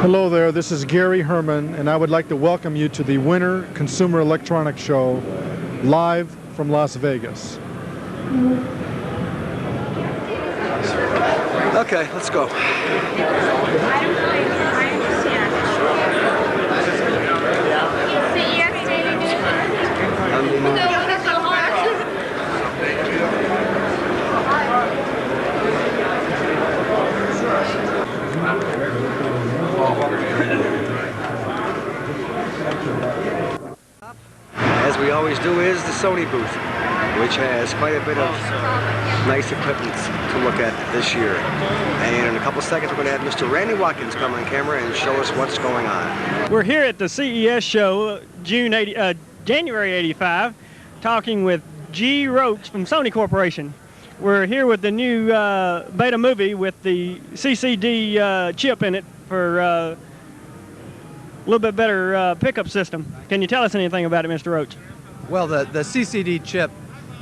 Hello there, this is Gary Herman, and I would like to welcome you to the Winter Consumer Electronics Show, live from Las Vegas. Okay, let's go. As we always do is the Sony booth, which has quite a bit of nice equipment to look at this year. And in a couple seconds we're going to have Mr. Randy Watkins come on camera and show us what's going on. We're here at the CES show, January 85, talking with G. Roach from Sony Corporation. We're here with the new BetaMovie with the CCD chip in it for a little bit better pickup system. Can you tell us anything about it, Mr. Roach? Well, the CCD chip,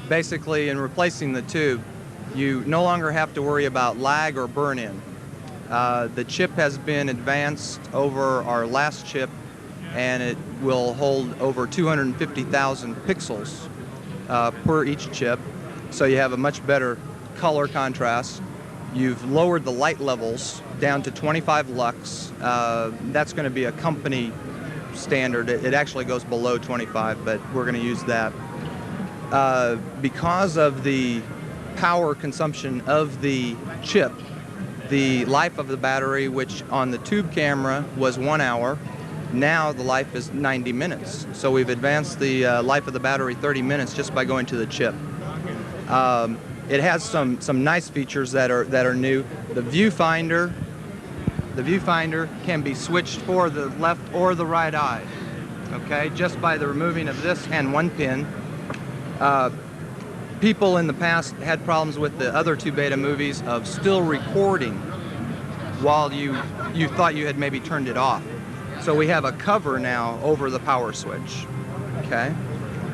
basically in replacing the tube, you no longer have to worry about lag or burn-in. The chip has been advanced over our last chip, and it will hold over 250,000 pixels per each chip, so you have a much better color contrast. You've lowered the light levels down to 25 lux. That's going to be a company standard. It actually goes below 25, but we're going to use that. Because of the power consumption of the chip, the life of the battery, which on the tube camera was 1 hour, now the life is 90 minutes. So we've advanced the life of the battery 30 minutes just by going to the chip. It has some nice features that are new. The viewfinder can be switched for the left or the right eye, okay, just by the removing of this and one pin. People in the past had problems with the other two BetaMovies of still recording while you thought you had maybe turned it off. So we have a cover now over the power switch, okay?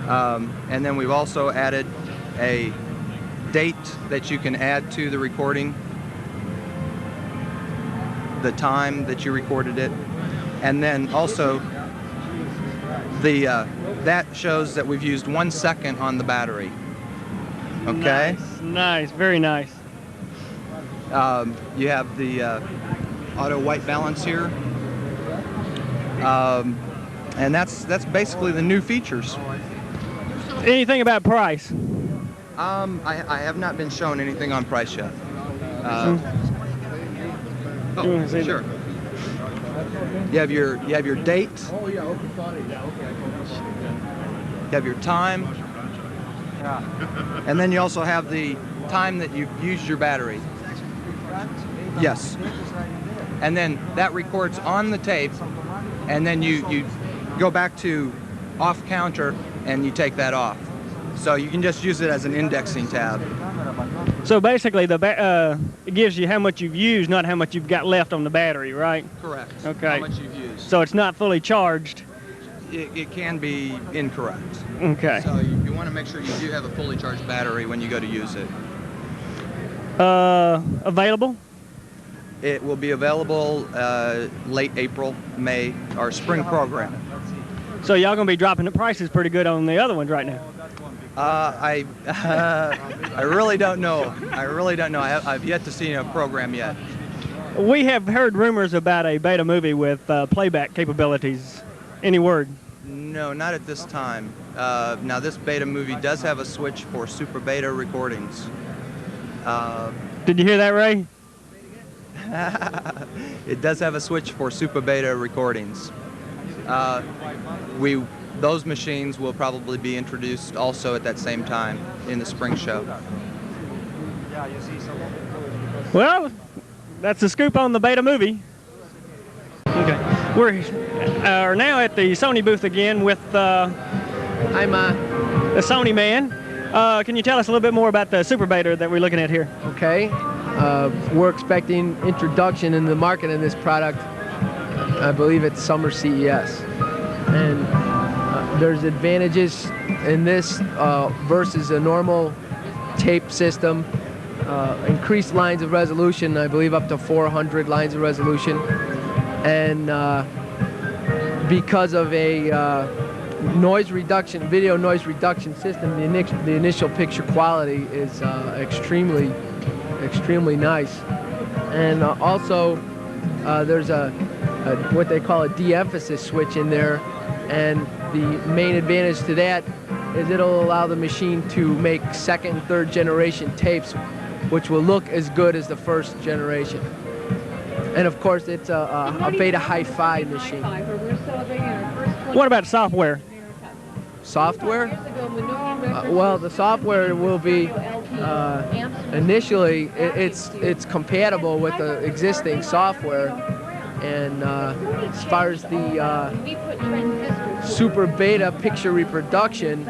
And then we've also added a date that you can add to the recording, the time that you recorded it, and then also that shows that we've used 1 second on the battery. Okay. Nice, very nice. You have the auto white balance here, and that's basically the new features. Anything about price? I have not been shown anything on price yet. Oh, sure. You have your date. You have your time. And then you also have the time that you've used your battery. Yes. And then that records on the tape, and then you go back to off counter and you take that off. So you can just use it as an indexing tab. So basically, it gives you how much you've used, not how much you've got left on the battery, right? Correct. Okay. How much you've used. So it's not fully charged. It can be incorrect. Okay. So you want to make sure you do have a fully charged battery when you go to use it. Available? It will be available late April, May, our spring program. So y'all gonna be dropping the prices pretty good on the other ones right now? I really don't know. I really don't know. I've yet to see a program yet. We have heard rumors about a BetaMovie with playback capabilities. Any word? No, not at this time. Now this BetaMovie does have a switch for SuperBeta recordings. Did you hear that, Ray? It does have a switch for SuperBeta recordings. Those machines will probably be introduced also at that same time in the spring show. Well, that's the scoop on the BetaMovie. Okay, we're now at the Sony booth again with the Sony man. Can you tell us a little bit more about the SuperBeta that we're looking at here? Okay, we're expecting introduction in the market in this product. I believe it's summer CES, and there's advantages in this versus a normal tape system. Increased lines of resolution, I believe up to 400 lines of resolution. and because of a video noise reduction system, the initial picture quality is extremely nice. And also there's what they call a de-emphasis switch in there, and the main advantage to that is it'll allow the machine to make second and third generation tapes, which will look as good as the first generation. And of course, it's a Beta Hi-Fi machine. What about software? Software? Well, the software will be initially it's compatible with the existing software, and as far as the SuperBeta picture reproduction,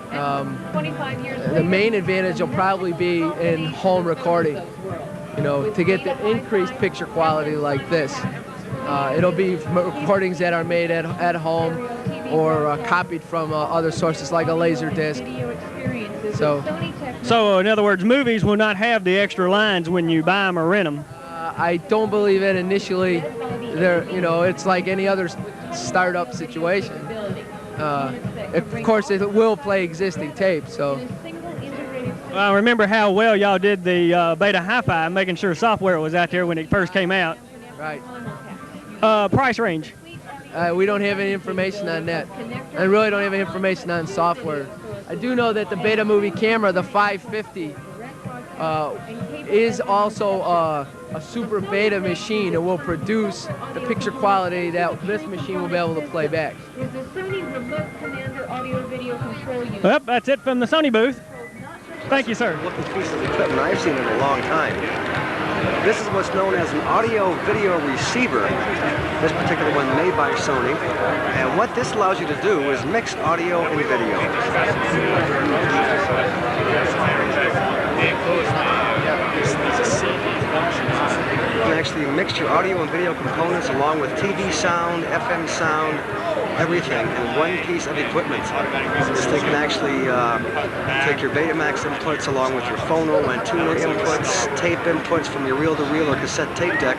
the main advantage will probably be in home recording. You know, to get the increased picture quality like this. It'll be recordings that are made at home or copied from other sources like a laser disc. So in other words, movies will not have the extra lines when you buy them or rent them. I don't believe it initially. It's like any other startup situation. Of course, it will play existing tapes. So. I remember how well y'all did the Beta Hi-Fi, making sure software was out there when it first came out. Right. Price range? We don't have any information on that. I really don't have any information on software. I do know that the BetaMovie camera, the 550, is also a SuperBeta machine. It will produce the picture quality that this machine will be able to play back. Well, that's it from the Sony booth. Thank you, sir. Looking piece of equipment I've seen in a long time. This is what's known as an audio-video receiver. This particular one made by Sony. And what this allows you to do is mix audio and video. You can actually mix your audio and video components along with TV sound, FM sound, everything in one piece of equipment. This thing can actually take your Betamax inputs along with your phono and tuner inputs, tape inputs from your reel-to-reel or cassette tape deck,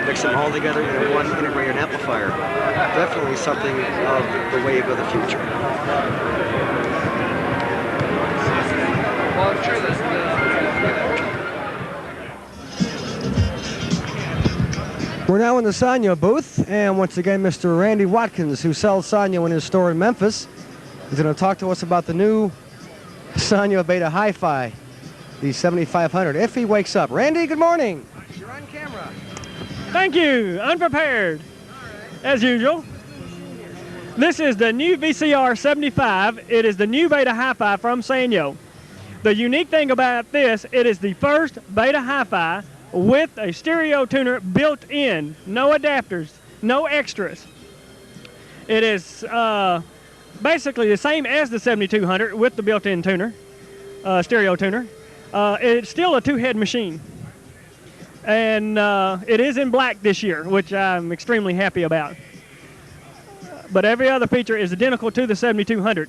mix them all together in one integrated amplifier. Definitely something of the wave of the future. We're now in the Sanyo booth, and once again, Mr. Randy Watkins, who sells Sanyo in his store in Memphis, is going to talk to us about the new Sanyo Beta Hi-Fi, the 7500, if he wakes up. Randy, good morning. You're on camera. Thank you. Unprepared, as usual. This is the new VCR 75. It is the new Beta Hi-Fi from Sanyo. The unique thing about this, it is the first Beta Hi-Fi with a stereo tuner built in, no adapters, no extras. It is basically the same as the 7200 with the built-in tuner, stereo tuner. It's still a two-head machine, and it is in black this year, which I'm extremely happy about. But every other feature is identical to the 7200.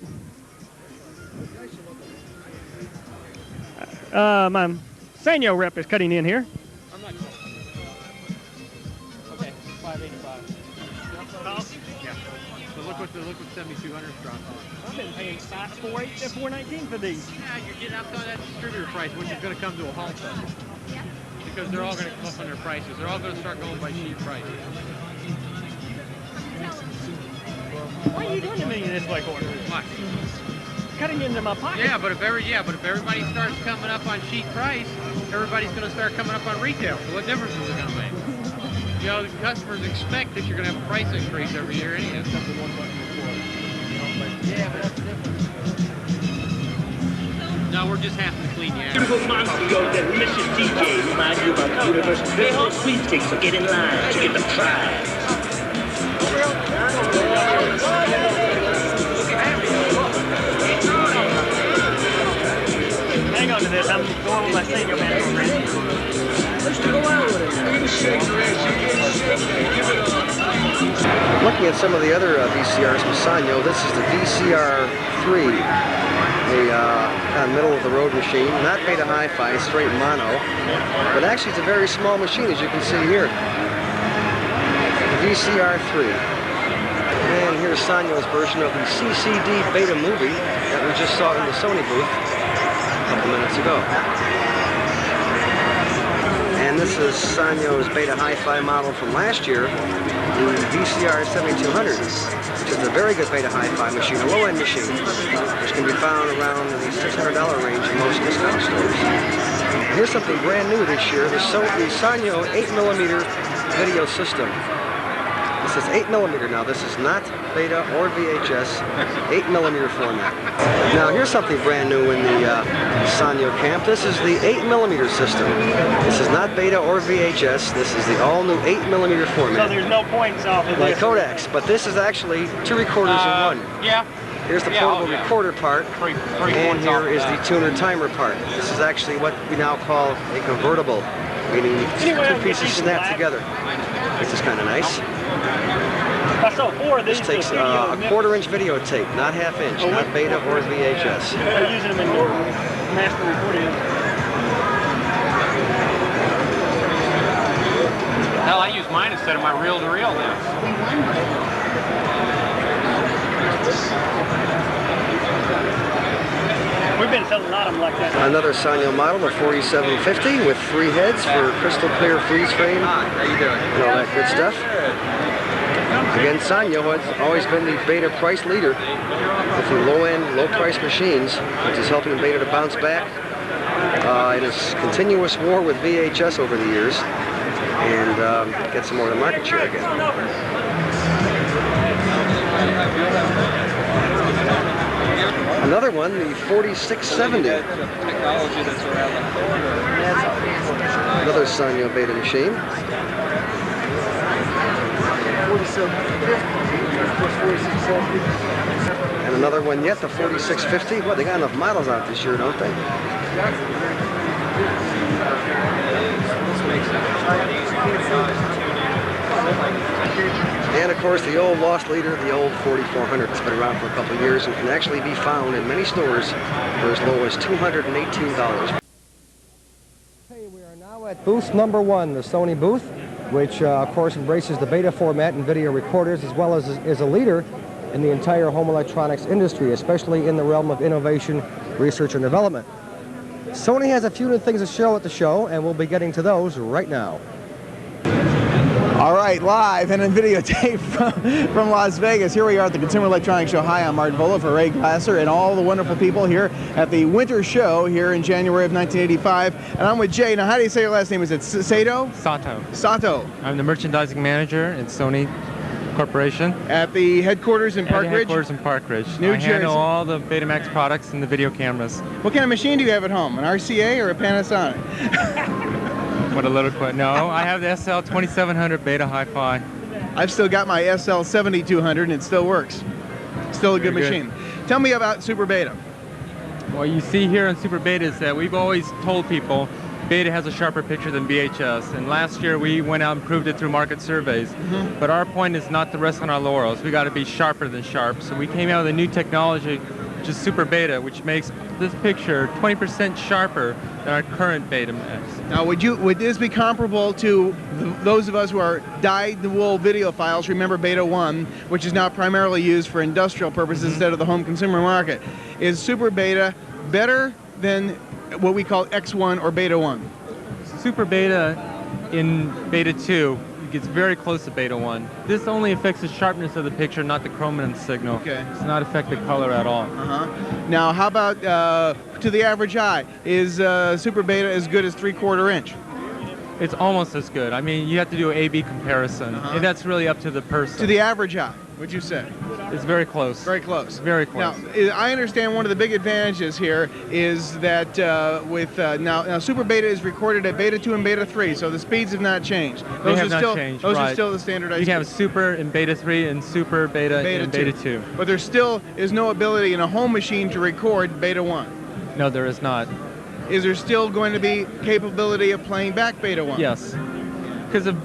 My Sanyo rep is cutting in here. Okay, 585. Yeah. So look what 7200 dropped on. I've been paying $419 for these. Yeah, you're getting up on that distributor price, which is going to come to a halt though. Because they're all going to come up on their prices. They're all going to start going by sheet price. Why are you doing to me this way, Gordon? What? Cutting into my pocket. Yeah, but if everybody starts coming up on sheet price, everybody's going to start coming up on retail. So what difference is it going to make? You know, the customers expect that you're going to have a price increase every year anyhow. Except for one button before. Yeah, but that's different. No, we're just having to clean you out. Beautiful monster that Mrs. DJ reminds you about the universal Playhawk sweepstakes, so get in line to get the prize. Hang on to this. I'm going with my senior man program. Looking at some of the other VCRs from Sanyo, this is the VCR-3, the kind of middle-of-the-road machine. Not Beta Hi-Fi, straight mono, but actually it's a very small machine, as you can see here. VCR3. And here's Sanyo's version of the CCD BetaMovie that we just saw in the Sony booth a couple minutes ago. And this is Sanyo's Beta Hi-Fi model from last year, the VCR-7200, which is a very good Beta Hi-Fi machine, a low-end machine, which can be found around the $600 range in most discount stores. Here's something brand new this year, the Sanyo 8mm video system. This is 8mm now. This is not Beta or VHS, 8mm format. Now here's something brand new in the Sanyo camp. This is the 8mm system. This is not Beta or VHS. This is the all-new 8mm format. So there's no points off of Like this. Kodaks, but this is actually 2 recorders in one. Yeah. Here's the portable recorder part, and here is the tuner timer part. This is actually what we now call a convertible, meaning 2 pieces snap together, which is kind of nice. I saw 4 of these. This takes a 1/4-inch videotape, not half-inch, not Beta or VHS. They're using them in master recording. Hell, I use mine instead of my reel-to-reel now. We've been selling a lot of them like that. Another Sanyo model, the 4750, with 3 heads for crystal clear freeze frame and all that good stuff. Again, Sanyo has always been the Beta price leader with the low-end, low-price machines, which is helping Beta to bounce back in its continuous war with VHS over the years and get some more of the market share again. Another one, the 4670. Another Sanyo Beta machine. And another one yet, the 4650. Well, they got enough models out this year, don't they? And of course, the old lost leader, the old 4400, that's been around for a couple of years and can actually be found in many stores for as low as $218. Hey, we are now at booth number 1, the Sony booth, which of course embraces the Beta format and video recorders, as well as is a leader in the entire home electronics industry, especially in the realm of innovation, research, and development. Sony has a few new things to show at the show, and we'll be getting to those right now. All right, live and in videotape from Las Vegas. Here we are at the Consumer Electronics Show. Hi, I'm Martin Vola for Ray Glasser and all the wonderful people here at the Winter Show here in January of 1985. And I'm with Jay. Now, how do you say your last name? Is it Sato? Sato. Sato. I'm the merchandising manager at Sony Corporation. At the headquarters in Park Ridge? Headquarters in Park Ridge. New I Jersey. handle all the Betamax products and the video cameras. What kind of machine do you have at home? An RCA or a Panasonic? What a little quick. No, I have the SL-2000 Beta Hi-Fi. I've still got my SL-2000 and it still works. Still a good machine. Tell me about SuperBeta. What you see here in SuperBeta is that we've always told people Beta has a sharper picture than VHS, and last year we went out and proved it through market surveys. But our point is not to rest on our laurels. We got to be sharper than sharp. So we came out with a new technology, which is SuperBeta, which makes this picture 20% sharper than our current Betamax. Now, would this be comparable to those of us who are dyed-in-the-wool videophiles? Remember Beta 1, which is now primarily used for industrial purposes instead of the home consumer market. Is SuperBeta better than what we call X1 or Beta 1? SuperBeta in Beta 2 gets very close to Beta 1. This only affects the sharpness of the picture, not the chrominance signal. Okay. It does not affect the color at all. Now, how about to the average eye? Is SuperBeta as good as 3/4 inch? It's almost as good. I mean, you have to do an A/B comparison, and that's really up to the person. To the average eye, would you say? It's very close. Very close. Very close. Now, I understand one of the big advantages here is that now SuperBeta is recorded at Beta 2 and Beta 3, so the speeds have not changed. They have not changed. Those are still the standardized. You can have Super in Beta 3 and SuperBeta in Beta 2. But there still is no ability in a home machine to record Beta 1. No, there is not. Is there still going to be capability of playing back Beta 1? Yes. Because the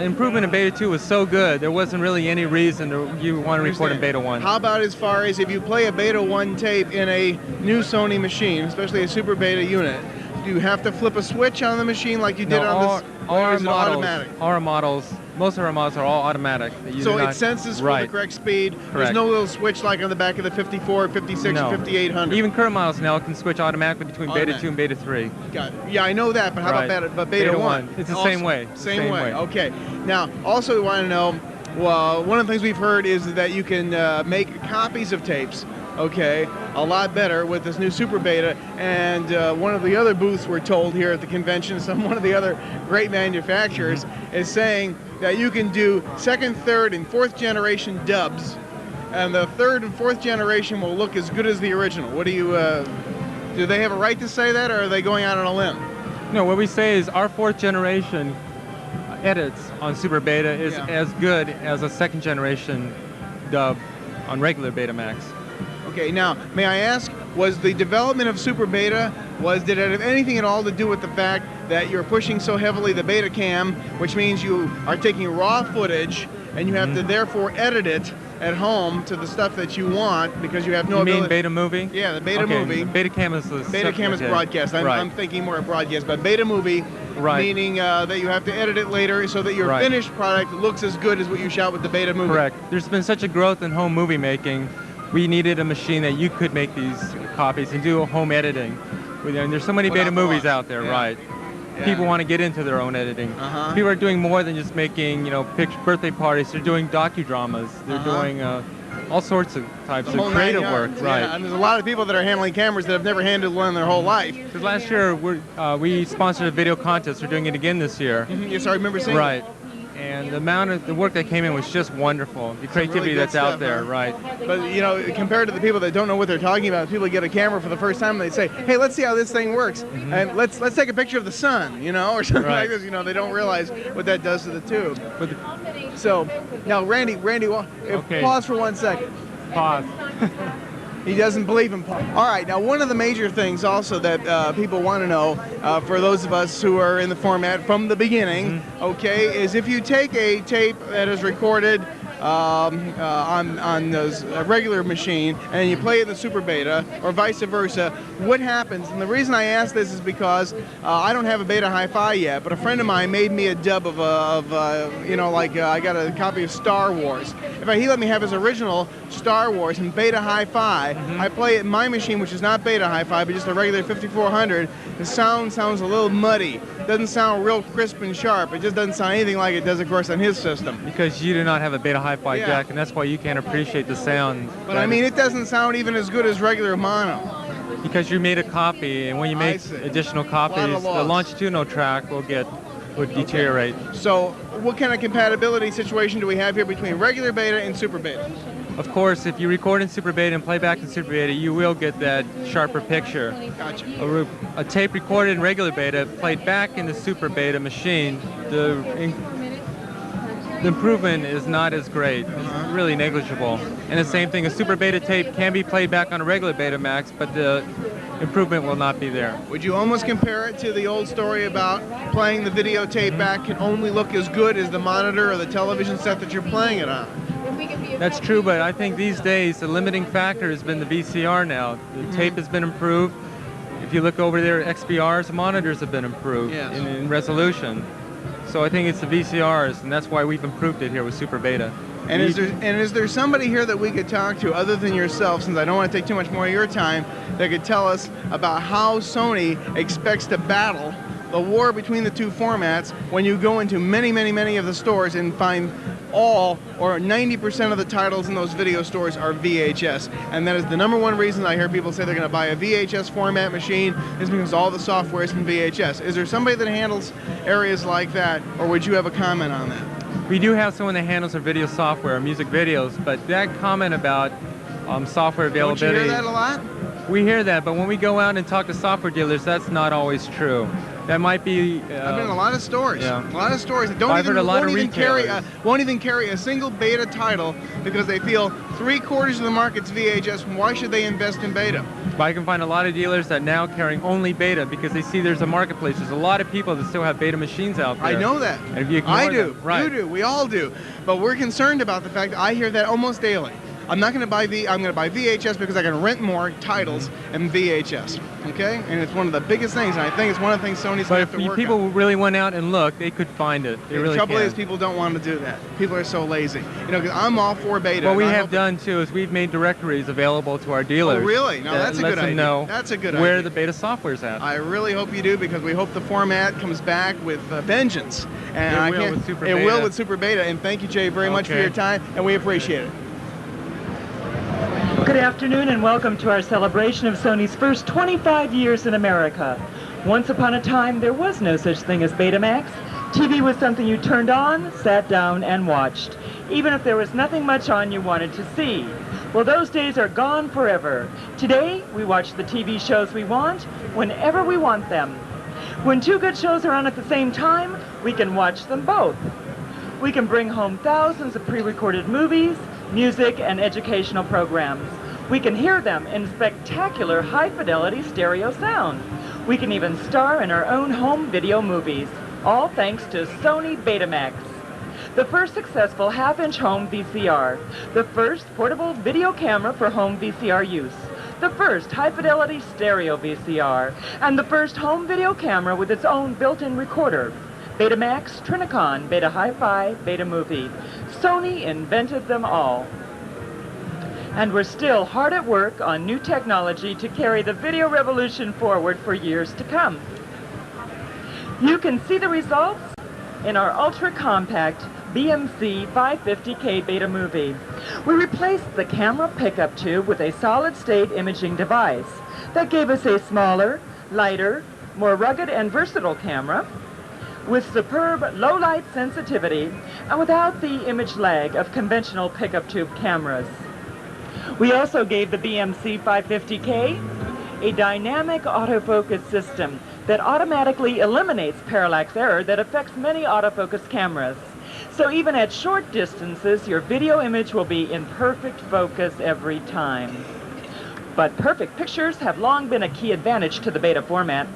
improvement in Beta 2 was so good, there wasn't really any reason you want to record in Beta 1. How about as far as if you play a Beta 1 tape in a new Sony machine, especially a SuperBeta unit, do you have to flip a switch on the machine like you did on this? Or is it automatic? Our models, most of our models are all automatic. So it senses for the correct speed. Correct. There's no little switch like on the back of the 54, 56, No. or 5800. Even current models now can switch automatically between Beta 2 and Beta 3. Got it. Yeah, I know that, but how about Beta 1? It's the Also, same way. Same way. Okay. Now, also we want to know, well, one of the things we've heard is that you can make copies of tapes, okay, a lot better with this new SuperBeta. And one of the other booths we're told here at the convention, one of the other great manufacturers is saying that you can do 2nd, 3rd, and 4th generation dubs, and the 3rd and 4th generation will look as good as the original. What do you, do they have a right to say that, or are they going out on a limb? No, what we say is our 4th generation edits on SuperBeta is as good as a 2nd generation dub on regular Betamax. Okay, now, may I ask, was the development of SuperBeta, did it have anything at all to do with the fact that you're pushing so heavily the Betacam, which means you are taking raw footage and you have to therefore edit it at home to the stuff that you want because you have no ability? You mean BetaMovie? Yeah, the BetaMovie. Betacam is the Betacam is broadcast. I'm thinking more of broadcast, but BetaMovie, meaning that you have to edit it later so that your finished product looks as good as what you shot with the BetaMovie. Correct. There's been such a growth in home movie making. We needed a machine that you could make these copies and do home editing. And there's so many BetaMovies out there, right? Yeah. People want to get into their own editing. People are doing more than just making, birthday parties. They're doing docudramas. They're doing all sorts of types of creative work, right? Yeah, and there's a lot of people that are handling cameras that have never handled one in their whole life. Because last year we sponsored a video contest. We're doing it again this year. Yes, I remember seeing it. And the amount of the work that came in was just wonderful. The creativity really that's stuff, out there, right? But compared to the people that don't know what they're talking about, people get a camera for the first time and they say, "Hey, let's see how this thing works, and let's take a picture of the sun," or something like this. They don't realize what that does to the tube. So now, Randy, pause for 1 second. Pause. He doesn't believe in pause. All right, now one of the major things also that people want to know, for those of us who are in the format from the beginning, okay, is if you take a tape that is recorded on a regular machine and you play it in the SuperBeta or vice versa, what happens? And the reason I ask this is because I don't have a Beta Hi-Fi yet, but a friend of mine made me a dub of I got a copy of Star Wars. In fact, he let me have his original Star Wars in Beta Hi-Fi. I play it in my machine, which is not Beta Hi-Fi, but just a regular 5400. The sound sounds a little muddy. It doesn't sound real crisp and sharp. It just doesn't sound anything like it does, of course, on his system. Because you do not have a Beta Hi-Fi jack, and that's why you can't appreciate the sound. But I mean, it doesn't sound even as good as regular mono. Because you made a copy, and when you make additional copies, the longitudinal track would deteriorate. So what kind of compatibility situation do we have here between regular Beta and SuperBeta? Of course, if you record in SuperBeta and play back in SuperBeta, you will get that sharper picture. Gotcha. A tape recorded in regular Beta, played back in the SuperBeta machine, the improvement is not as great. It's really negligible. And the same thing, a SuperBeta tape can be played back on a regular Betamax, but the improvement will not be there. Would you almost compare it to the old story about playing the videotape back can only look as good as the monitor or the television set that you're playing it on? That's true, but I think these days the limiting factor has been the VCR now. The tape has been improved. If you look over there at XBRs, the monitors have been improved in resolution. So I think it's the VCRs, and that's why we've improved it here with SuperBeta. And is there somebody here that we could talk to other than yourself, since I don't want to take too much more of your time, that could tell us about how Sony expects to battle the war between the two formats when you go into many, many, many of the stores and find all or 90% of the titles in those video stores are VHS, and that is the #1 reason I hear people say they're going to buy a VHS format machine is because all the software is from VHS. Is there somebody that handles areas like that, or would you have a comment on that? We do have someone that handles our video software, music videos, but that comment about software availability... Don't you hear that a lot? We hear that, but when we go out and talk to software dealers, that's not always true. That might be... I've been in a lot of stores. Yeah. A lot of stores that won't even carry a single Beta title because they feel 3/4 of the market's VHS. Why should they invest in Beta? But I can find a lot of dealers that now carrying only Beta because they see there's a marketplace. There's a lot of people that still have Beta machines out there. I know that. And if you I do. Them, right. You do. We all do. But we're concerned about the fact that I hear that almost daily. I'm not going to buy I'm going to buy VHS because I can rent more titles in VHS. Okay, and it's one of the biggest things, and I think it's one of the things Sony's going to have to work on. But if people really went out and looked, they could find it. They really can. The trouble is, people don't want to do that. People are so lazy. You know, because I'm all for beta. What we have done too is we've made directories available to our dealers. Oh, really? No, that's a good idea. Know that's a good where idea. the beta software's at. I really hope you do, because we hope the format comes back with vengeance. And it will with SuperBeta. It will with SuperBeta. And thank you, Jay, very much for your time, and we appreciate it. Good afternoon and welcome to our celebration of Sony's first 25 years in America. Once upon a time, there was no such thing as Betamax. TV was something you turned on, sat down, and watched, even if there was nothing much on you wanted to see. Well, those days are gone forever. Today, we watch the TV shows we want, whenever we want them. When two good shows are on at the same time, we can watch them both. We can bring home thousands of pre-recorded movies, music, and educational programs. We can hear them in spectacular high-fidelity stereo sound. We can even star in our own home video movies, all thanks to Sony Betamax. The first successful half-inch home VCR, the first portable video camera for home VCR use, the first high-fidelity stereo VCR, and the first home video camera with its own built-in recorder. Betamax, Trinicon, Beta Hi-Fi, BetaMovie. Sony invented them all. And we're still hard at work on new technology to carry the video revolution forward for years to come. You can see the results in our ultra-compact BMK-550 BetaMovie. We replaced the camera pickup tube with a solid-state imaging device that gave us a smaller, lighter, more rugged and versatile camera with superb low-light sensitivity and without the image lag of conventional pickup tube cameras. We also gave the BMK-550 a dynamic autofocus system that automatically eliminates parallax error that affects many autofocus cameras. So even at short distances, your video image will be in perfect focus every time. But perfect pictures have long been a key advantage to the beta format.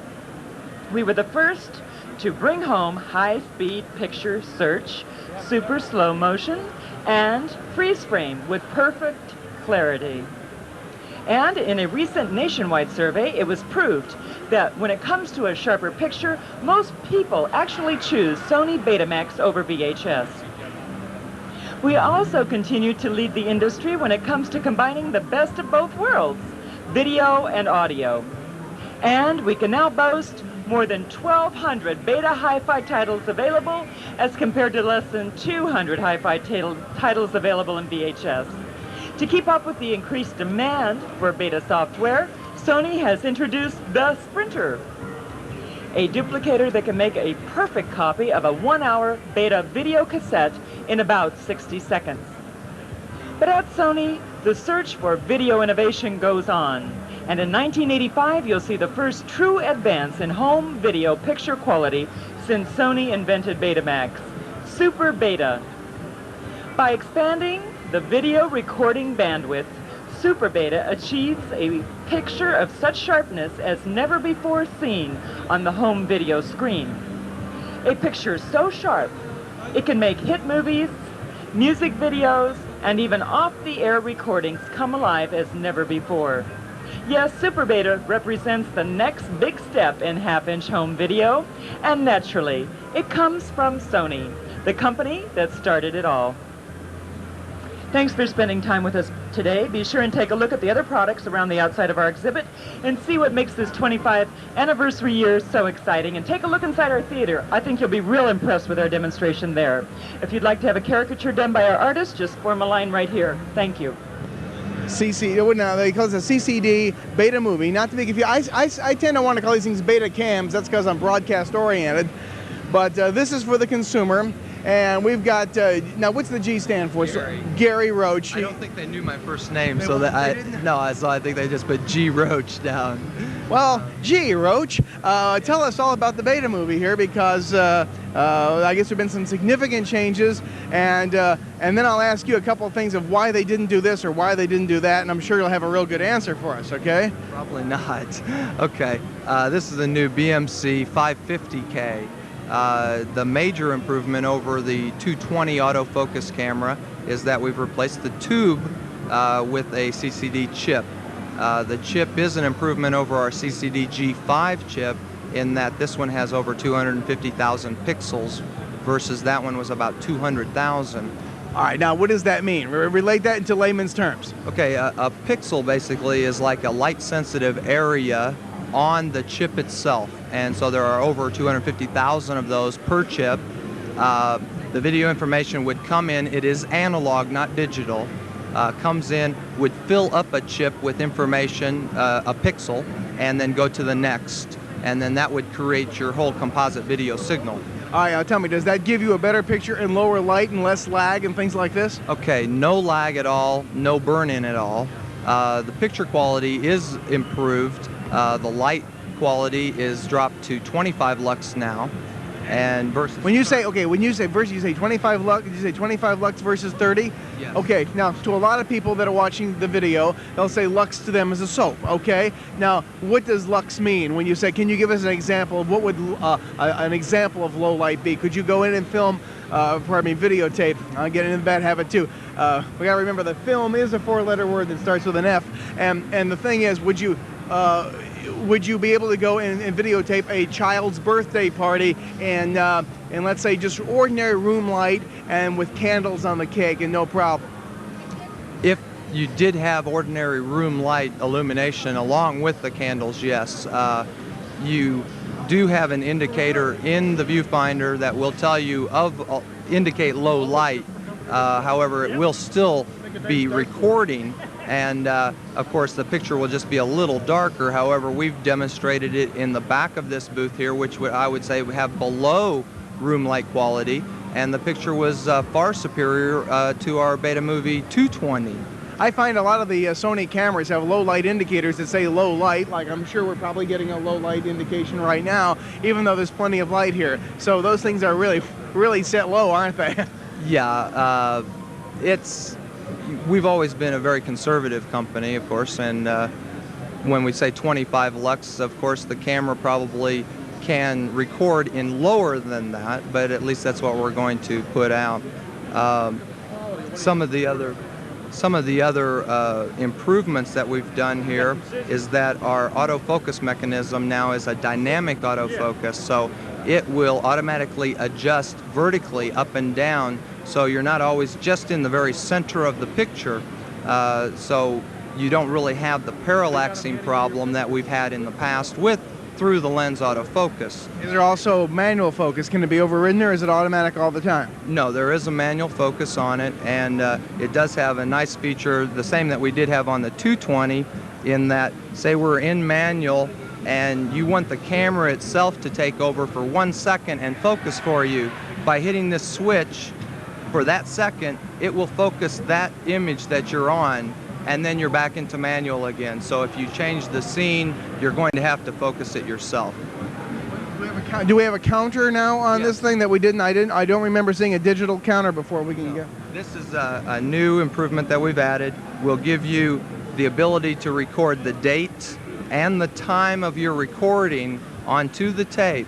We were the first to bring home high-speed picture search, super slow motion, and freeze frame with perfect clarity. And in a recent nationwide survey, it was proved that when it comes to a sharper picture, most people actually choose Sony Betamax over VHS. We also continue to lead the industry when it comes to combining the best of both worlds, video and audio. And we can now boast more than 1,200 Beta Hi-Fi titles available as compared to less than 200 Hi-Fi titles available in VHS. To keep up with the increased demand for beta software, Sony has introduced the Sprinter, a duplicator that can make a perfect copy of a 1-hour beta video cassette in about 60 seconds. But at Sony, the search for video innovation goes on. And in 1985, you'll see the first true advance in home video picture quality since Sony invented Betamax, SuperBeta. By expanding the video recording bandwidth, SuperBeta achieves a picture of such sharpness as never before seen on the home video screen. A picture so sharp, it can make hit movies, music videos, and even off-the-air recordings come alive as never before. Yes, SuperBeta represents the next big step in half-inch home video, and naturally, it comes from Sony, the company that started it all. Thanks for spending time with us today. Be sure and take a look at the other products around the outside of our exhibit and see what makes this 25th anniversary year so exciting. And take a look inside our theater. I think you'll be real impressed with our demonstration there. If you'd like to have a caricature done by our artist, just form a line right here. Thank you. Now they call it a CCD BetaMovie. Not to be confused. I tend to want to call these things beta cams. That's because I'm broadcast oriented. But this is for the consumer. And we've got, now what's the G stand for? Gary Roach. I don't think they knew my first name, so I think they just put G Roach down. Well, G Roach, tell us all about the BetaMovie here, because I guess there have been some significant changes, and then I'll ask you a couple of things of why they didn't do this or why they didn't do that, and I'm sure you'll have a real good answer for us, okay? Probably not. Okay, this is the new BMC-550K. The major improvement over the 220 autofocus camera is that we've replaced the tube with a CCD chip. The chip is an improvement over our CCD G5 chip in that this one has over 250,000 pixels versus that one was about 200,000. All right, now what does that mean? Relate that into layman's terms. Okay, a pixel basically is like a light-sensitive area on the chip itself, and so there are over 250,000 of those per chip. The video information would come in, it is analog, not digital, comes in, would fill up a chip with information, a pixel, and then go to the next, and then that would create your whole composite video signal. All right, tell me, does that give you a better picture and lower light and less lag and things like this? Okay, no lag at all, no burn-in at all. The picture quality is improved. The light quality is dropped to 25 lux now, and versus when you say versus, you say 25 lux. Did you say 25 lux versus 30? Yes. Okay. Now, to a lot of people that are watching the video, they'll say lux to them is a soap. Okay. Now, what does lux mean when you say? Can you give us an example of what would an example of low light be? Could you go in and film? Videotape. I'll get into that habit too. We gotta remember that film is a 4-letter word that starts with an F. And the thing is, would you be able to go in and videotape a child's birthday party and let's say just ordinary room light and with candles on the cake and no problem? If you did have ordinary room light illumination along with the candles, yes. You do have an indicator in the viewfinder that will tell you indicate low light. However, it will still be recording, and of course the picture will just be a little darker. However, we've demonstrated it in the back of this booth here, which I would say we have below room light quality, and the picture was far superior to our BetaMovie 220. I find a lot of the Sony cameras have low light indicators that say low light, like I'm sure we're probably getting a low light indication right now, even though there's plenty of light here. So those things are really set low, aren't they? Yeah, we've always been a very conservative company, of course, and when we say 25 lux, of course, the camera probably can record in lower than that, but at least that's what we're going to put out. Some of the other improvements that we've done here is that our autofocus mechanism now is a dynamic autofocus, so it will automatically adjust vertically up and down, so you're not always just in the very center of the picture, so you don't really have the parallaxing problem that we've had in the past with through the lens autofocus. Is there also manual focus? Can it be overridden, or is it automatic all the time? No, there is a manual focus on it, and it does have a nice feature, the same that we did have on the 220, in that, say we're in manual and you want the camera itself to take over for 1 second and focus for you. By hitting this switch for that second, it will focus that image that you're on, and then you're back into manual again. So if you change the scene, you're going to have to focus it yourself. Do we have a counter now on this thing that we didn't? I don't remember seeing a digital counter before. We can go. This is a new improvement that we've added. We'll give you the ability to record the date and the time of your recording onto the tape,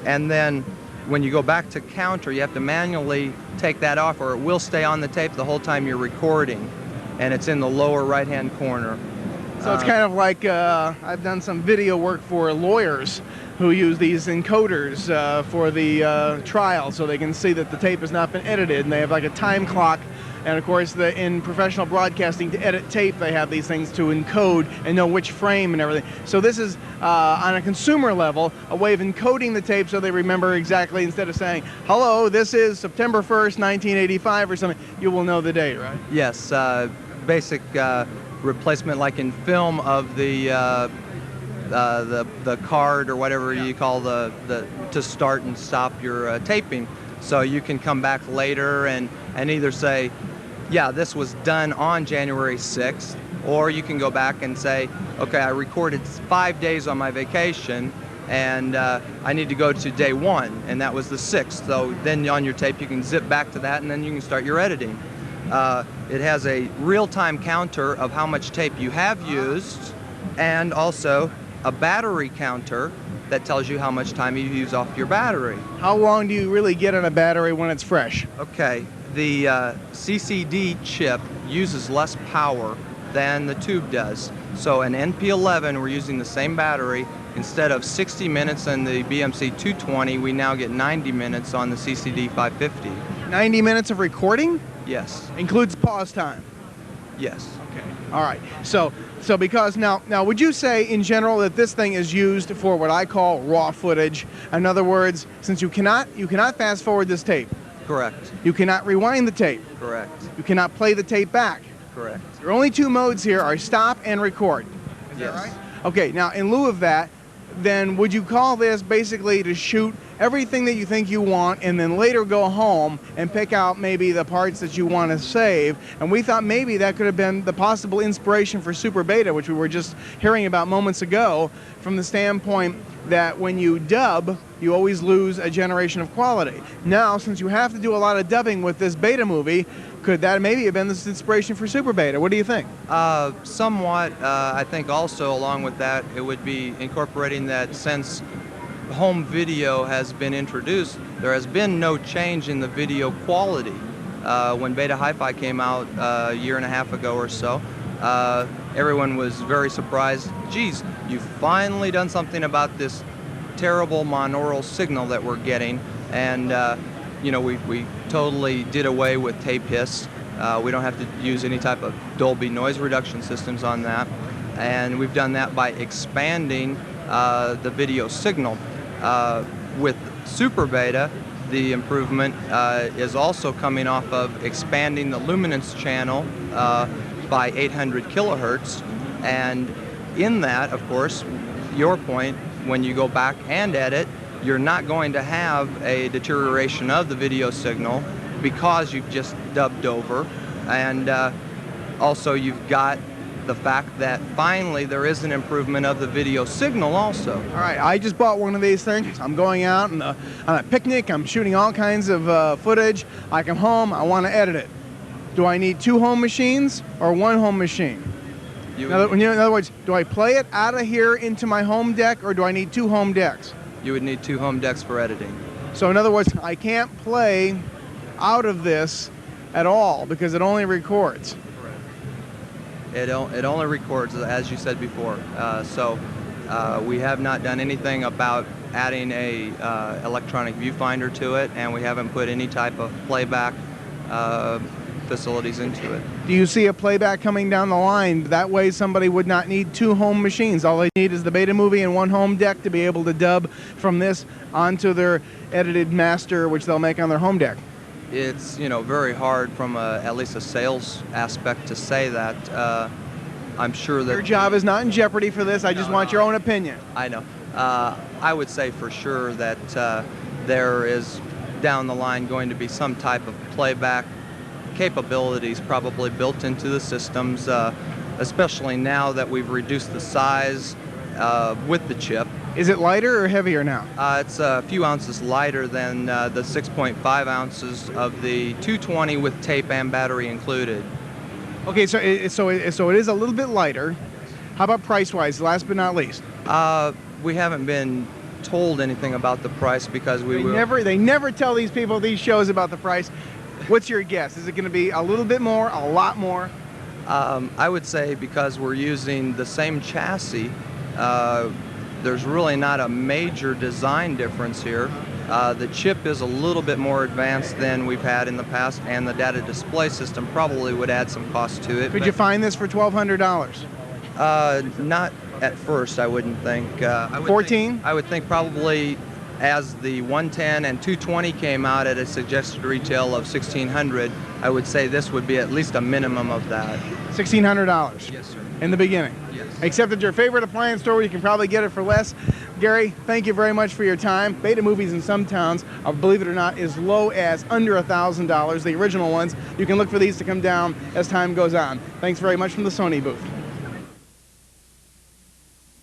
and then when you go back to counter, you have to manually take that off, or it will stay on the tape the whole time you're recording, and it's in the lower right-hand corner. So it's kind of like I've done some video work for lawyers who use these encoders for the trial, so they can see that the tape has not been edited, and they have like a time clock. And of course, in professional broadcasting, to edit tape, they have these things to encode and know which frame and everything. So this is, on a consumer level, a way of encoding the tape so they remember exactly, instead of saying, hello, this is September 1st, 1985 or something, you will know the date, right? Yes, basic replacement like in film of the card or whatever you call to start and stop your taping. So you can come back later and either say, yeah, this was done on January 6th, or you can go back and say, okay, I recorded 5 days on my vacation, and I need to go to day 1, and that was the 6th. So then on your tape you can zip back to that, and then you can start your editing. It has a real-time counter of how much tape you have used, and also a battery counter that tells you how much time you use off your battery. How long do you really get on a battery when it's fresh? Okay, The CCD chip uses less power than the tube does. So an NP11, we're using the same battery. Instead of 60 minutes in the BMC-220, we now get 90 minutes on the CCD-550. 90 minutes of recording? Yes. Includes pause time? Yes. Okay. All right. So because now would you say in general that this thing is used for what I call raw footage? In other words, since you cannot fast forward this tape. Correct. You cannot rewind the tape. Correct. You cannot play the tape back. Correct. Your only two modes here are stop and record. Is that right? Okay, now in lieu of that, then would you call this basically to shoot everything that you think you want and then later go home and pick out maybe the parts that you want to save? And we thought maybe that could have been the possible inspiration for SuperBeta, which we were just hearing about moments ago, from the standpoint that when you dub, you always lose a generation of quality. Now, since you have to do a lot of dubbing with this BetaMovie, could that maybe have been this inspiration for SuperBeta? What do you think? Somewhat. I think also along with that, it would be incorporating that since home video has been introduced, there has been no change in the video quality. When Beta Hi-Fi came out a year and a half ago or so, everyone was very surprised. Geez, you've finally done something about this terrible monaural signal that we're getting. And you know, we totally did away with tape hiss. We don't have to use any type of Dolby noise reduction systems on that. And we've done that by expanding the video signal. With SuperBeta, the improvement is also coming off of expanding the luminance channel by 800 kilohertz. And in that, of course, your point, when you go back and edit, you're not going to have a deterioration of the video signal because you've just dubbed over. And also you've got the fact that finally there is an improvement of the video signal also. All right, I just bought one of these things. I'm going out on a picnic, I'm shooting all kinds of footage. I come home, I want to edit it. Do I need two home machines or one home machine? In other words, do I play it out of here into my home deck or do I need two home decks? You would need two home decks for editing. So in other words, I can't play out of this at all because it only records. It only records, as you said before. So we have not done anything about adding a electronic viewfinder to it, and we haven't put any type of playback facilities into it. Do you see a playback coming down the line? That way somebody would not need two home machines. All they need is the BetaMovie and one home deck to be able to dub from this onto their edited master, which they'll make on their home deck. It's, you know, very hard from at least a sales aspect to say that. I'm sure that... Your job is not in jeopardy for this. I just want your own opinion. I know. I would say for sure that there is down the line going to be some type of playback capabilities probably built into the systems, especially now that we've reduced the size with the chip. Is it lighter or heavier now? It's a few ounces lighter than the 6.5 ounces of the 220 with tape and battery included. Okay, so it is a little bit lighter. How about price-wise, last but not least? We haven't been told anything about the price because they never tell these people these shows about the price. What's your guess? Is it going to be a little bit more, a lot more? I would say because we're using the same chassis, there's really not a major design difference here. The chip is a little bit more advanced than we've had in the past, and the data display system probably would add some cost to it. Could you find this for $1,200? Not at first, I wouldn't think. 14? I would think probably as the 110 and 220 came out at a suggested retail of $1,600, I would say this would be at least a minimum of that. $1,600? Yes, sir. In the beginning? Yes. Except at your favorite appliance store where you can probably get it for less. Gary, thank you very much for your time. BetaMovies in some towns, believe it or not, as low as under $1,000. The original ones, you can look for these to come down as time goes on. Thanks very much from the Sony booth.